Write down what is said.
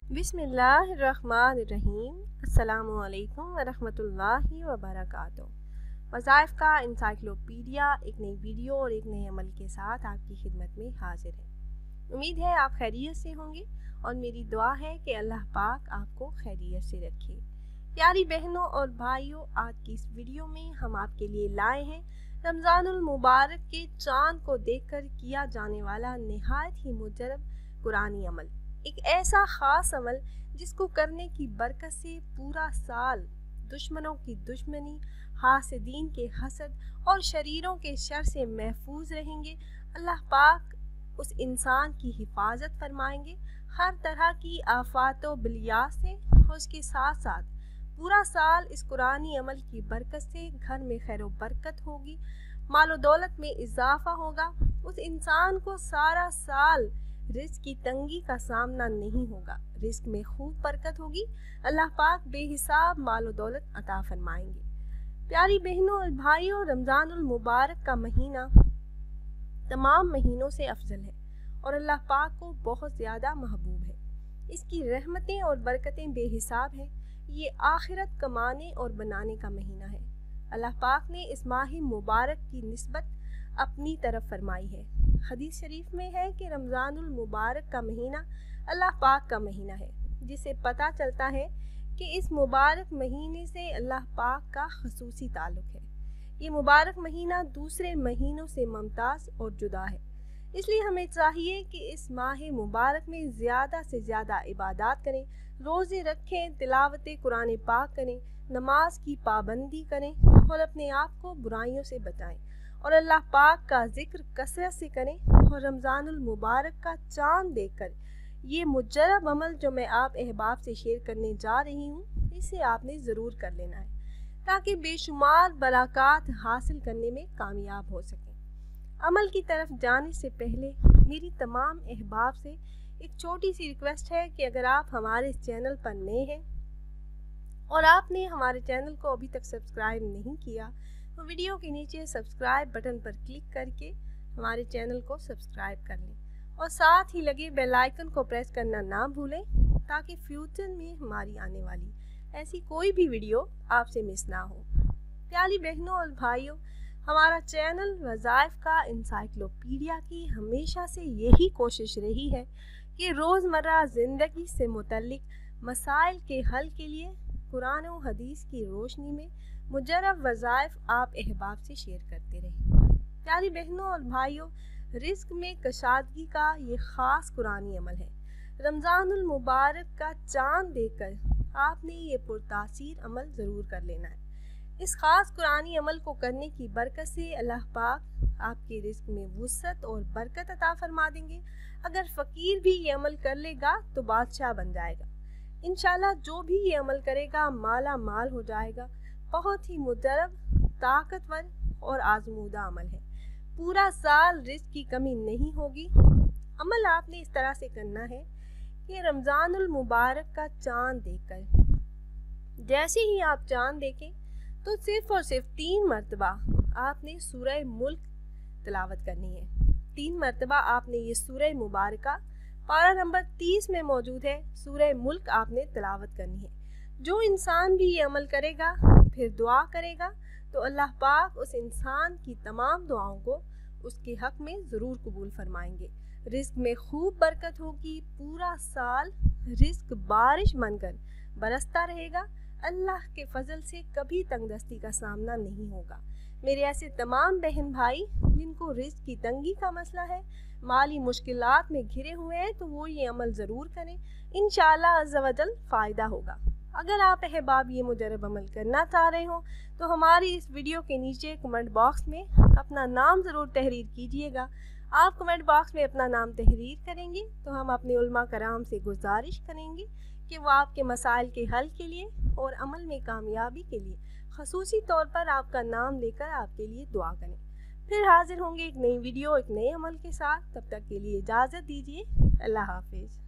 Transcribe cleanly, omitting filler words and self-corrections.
बिस्मिल्लाहिर्रहमानिर्रहीम। अस्सलामु अलैकुम वरहमतुल्लाहि वबरकातुहू। वज़ाइफ़ का इंसाइक्लोपीडिया एक नई वीडियो और एक नए अमल के साथ आपकी खिदमत में हाजिर है। उम्मीद है आप खैरियत से होंगे और मेरी दुआ है कि अल्लाह पाक आपको खैरियत से रखे। प्यारी बहनों और भाइयों, आज की इस वीडियो में हम आपके लिए लाए हैं रमज़ानुल मुबारक के चाँद को देखकर किया जाने वाला निहायत ही मुजरब कुरानी अमल। एक ऐसा ख़ास अमल जिसको करने की बरकत से पूरा साल दुश्मनों की दुश्मनी, हासिदीन के हसद और शरीरों के शर से महफूज रहेंगे। अल्लाह पाक उस इंसान की हिफाजत फरमाएंगे हर तरह की आफात व बलियात से, और उसके साथ साथ पूरा साल इस कुरानी अमल की बरकत से घर में खैर व बरकत होगी, माल व दौलत में इजाफा होगा। उस इंसान को सारा साल रिस्क की तंगी का सामना नहीं होगा, रिस्क में खूब बरकत होगी। अल्लाह पाक बेहिसाब माल व दौलत अता फरमाएंगे। प्यारी बहनों और भाइयों, रमज़ानुल मुबारक का महीना तमाम महीनों से अफजल है और अल्लाह पाक को बहुत ज़्यादा महबूब है। इसकी रहमतें और बरकतें बेहिसाब हैं। ये आखिरत कमाने और बनाने का महीना है। अल्लाह पाक ने इस माह मुबारक की निस्बत अपनी तरफ फरमाई है। हदीस शरीफ में है कि रमज़ानुल मुबारक का महीना अल्लाह पाक का महीना है, जिससे पता चलता है कि इस मुबारक महीने से अल्लाह पाक का खसूसी ताल्लुक़ है। ये मुबारक महीना दूसरे महीनों से मुमताज़ और जुदा है, इसलिए हमें चाहिए कि इस माह मुबारक में ज़्यादा से ज़्यादा इबादत करें, रोज़े रखें, तिलावत कुरान पाक करें, नमाज की पाबंदी करें और अपने आप को बुराइयों से बचाएं और अल्लाह पाक का जिक्र कसरत से करें। और रमज़ानुल मुबारक का चाँद देखकर ये मुजरब अमल जो मैं आप अहबाब से शेयर करने जा रही हूँ, इसे आपने ज़रूर कर लेना है ताकि बेशुमार बरक़ात हासिल करने में कामयाब हो सकें। अमल की तरफ जाने से पहले मेरी तमाम अहबाब से एक छोटी सी रिक्वेस्ट है कि अगर आप हमारे इस चैनल पर नए हैं और आपने हमारे चैनल को अभी तक सब्सक्राइब नहीं किया, तो वीडियो के नीचे सब्सक्राइब बटन पर क्लिक करके हमारे चैनल को सब्सक्राइब कर लें और साथ ही लगे बेल आइकन को प्रेस करना ना भूलें ताकि फ्यूचर में हमारी आने वाली ऐसी कोई भी वीडियो आपसे मिस ना हो। प्यारी बहनों और भाइयों, हमारा चैनल वज़ाइफ़ का इंसाइक्लोपीडिया की हमेशा से यही कोशिश रही है कि रोज़मर्रा ज़िंदगी से मुतल्लिक मसाइल के हल के लिए कुरान और हदीस की रोशनी में मुजरब वज़ाइफ़ आप अहबाब से शेयर करते रहें। प्यारी बहनों और भाइयों, रिस्क में कशादगी का ये ख़ास कुरानी अमल है। रमज़ानुल मुबारक का चाँद देखकर आपने ये पुरतासीर अमल ज़रूर कर लेना है। इस ख़ास कुरानी अमल को करने की बरकत से अल्लाह पाक आपके रिस्क में वुसअत और बरकत अता फरमा देंगे। अगर फ़कीर भी ये अमल कर लेगा तो बादशाह बन जाएगा। इंशाल्लाह जो भी ये अमल करेगा माला माल हो जाएगा। बहुत ही मुजरब, ताकतवर और आजमूदा अमल है। पूरा साल रिस्क की कमी नहीं होगी। अमल आपने इस तरह से करना है कि रमज़ानुल मुबारक का चाँद देखकर जैसे ही आप चाँद देखें तो सिर्फ़ और सिर्फ 3 मरतबा आपने सूरह मुल्क तिलावत करनी है। 3 मरतबा आपने ये सूरह मुबारका पारा नंबर 30 में मौजूद है, सूरह मुल्क आपने तिलावत करनी है। जो इंसान भी ये अमल करेगा फिर दुआ करेगा तो अल्लाह पाक उस इंसान की तमाम दुआओं को उसके हक में ज़रूर कबूल फरमाएंगे। रिस्क में खूब बरकत होगी। पूरा साल रिस्क बारिश बनकर बरसता रहेगा। अल्लाह के फजल से कभी तंगदस्ती का सामना नहीं होगा। मेरे ऐसे तमाम बहन भाई जिनको रिस्क की तंगी का मसला है, माली मुश्किलात में घिरे हुए हैं, तो वो ये अमल ज़रूर करें। इंशाअल्लाह अज़्ज़ा वजल फ़ायदा होगा। अगर आप अहबाब ये मुजरब अमल करना चाह रहे हो तो हमारी इस वीडियो के नीचे कमेंट बॉक्स में अपना नाम ज़रूर तहरीर कीजिएगा। आप कमेंट बॉक्स में अपना नाम तहरीर करेंगे तो हम अपने उलमा कराम से गुजारिश करेंगे कि वो आपके मसाइल के हल के लिए और अमल में कामयाबी के लिए खसूसी तौर पर आपका नाम लेकर आपके लिए दुआ करें। फिर हाजिर होंगे एक नई वीडियो, एक नए अमल के साथ। तब तक के लिए इजाज़त दीजिए। अल्लाह हाफिज़।